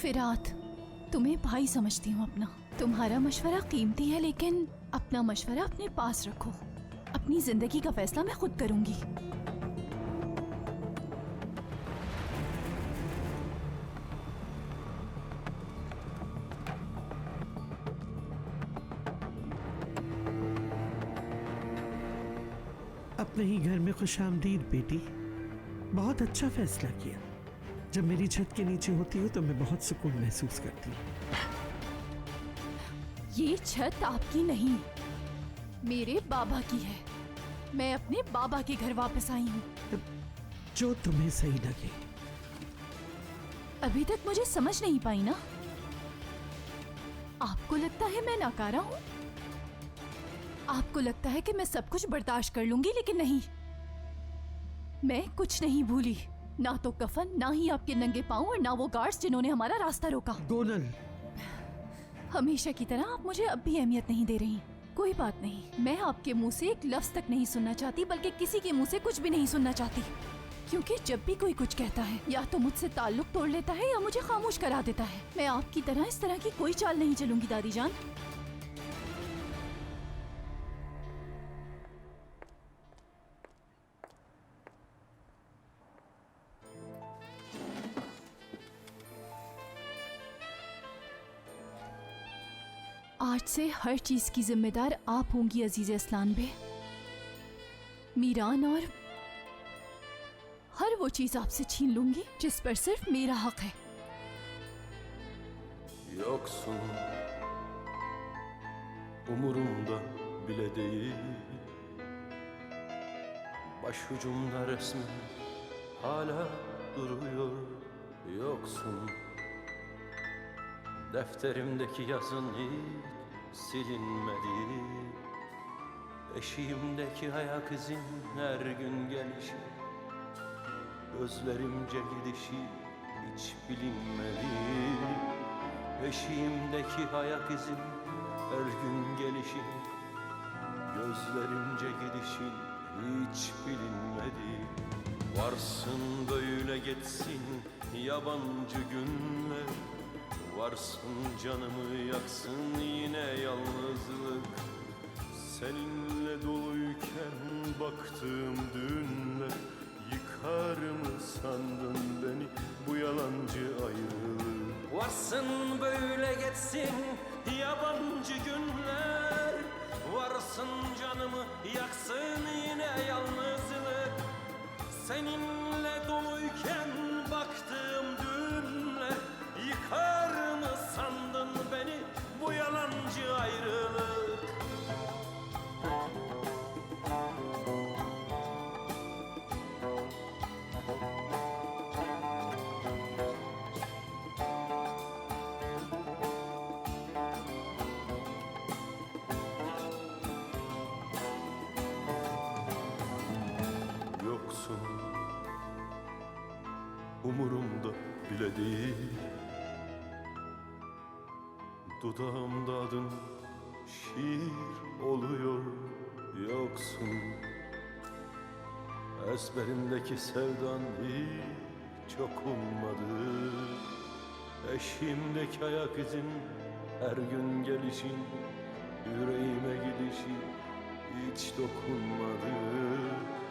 फिरात, तुम्हें भाई समझती हूँ अपना। तुम्हारा मशवरा कीमती है, लेकिन अपना मशवरा अपने पास रखो। अपनी जिंदगी का फैसला मैं खुद करूंगी। अपने ही घर में खुशामदीद बेटी। बहुत अच्छा फैसला किया। जब मेरी छत के नीचे होती हो तो मैं बहुत सुकून महसूस करती हूँ। ये छत आपकी नहीं, मेरे बाबा की है। मैं अपने बाबा के घर वापस आई हूँ। जो तुम्हें सही लगे। अभी तक मुझे समझ नहीं पाई ना? आपको लगता है मैं नाकारा हूँ? आपको लगता है कि मैं सब कुछ बर्दाश्त कर लूंगी, लेकिन नहीं। मैं कुछ नहीं भूली, ना तो कफन, ना ही आपके नंगे पांव, और ना वो गार्ड्स जिन्होंने हमारा रास्ता रोका। डोनल, हमेशा की तरह आप मुझे अब भी अहमियत नहीं दे रही। कोई बात नहीं, मैं आपके मुंह से एक लफ्ज तक नहीं सुनना चाहती, बल्कि किसी के मुंह से कुछ भी नहीं सुनना चाहती। क्योंकि जब भी कोई कुछ कहता है, या तो मुझसे ताल्लुक तोड़ लेता है या मुझे खामोश करा देता है। मैं आपकी तरह इस तरह की कोई चाल नहीं चलूंगी दादी जान। आज से हर चीज की जिम्मेदार आप होंगी अजीज असलान बे। मीरान और हर वो चीज आपसे छीन लूंगी जिस पर सिर्फ मेरा हक है। Yoksun umurumda bile değil. Başucumda resmin hala duruyor. Yoksun defterimdeki yazın hiç silinmedi. Eşiğimdeki ayak izin her gün gelişi, gözlerimce gidişi hiç bilinmedi. Eşiğimdeki ayak izin her gün gelişi, gözlerimce gidişi hiç bilinmedi. Varsın böyle geçsin yabancı günler, varsın canımı yaksın yine yalnızlık. Seninle doluyken baktığım dünler, yıkar mı sandın beni bu yalancı ayrılık? Varsın böyle geçsin yabancı günler, varsın canımı yaksın yine yalnızlık. Seninle doluyken baktığım dünler, yıkar mı sandın beni bu yalancı ayrılık? Yoksun umurumda bile değil. Dudağımda adın şiir oluyor. Yoksun ezberimdeki sevdan hiç okunmadı. Eşiğimdeki ayak izin her gün gelişin, yüreğime gidişi hiç dokunmadı.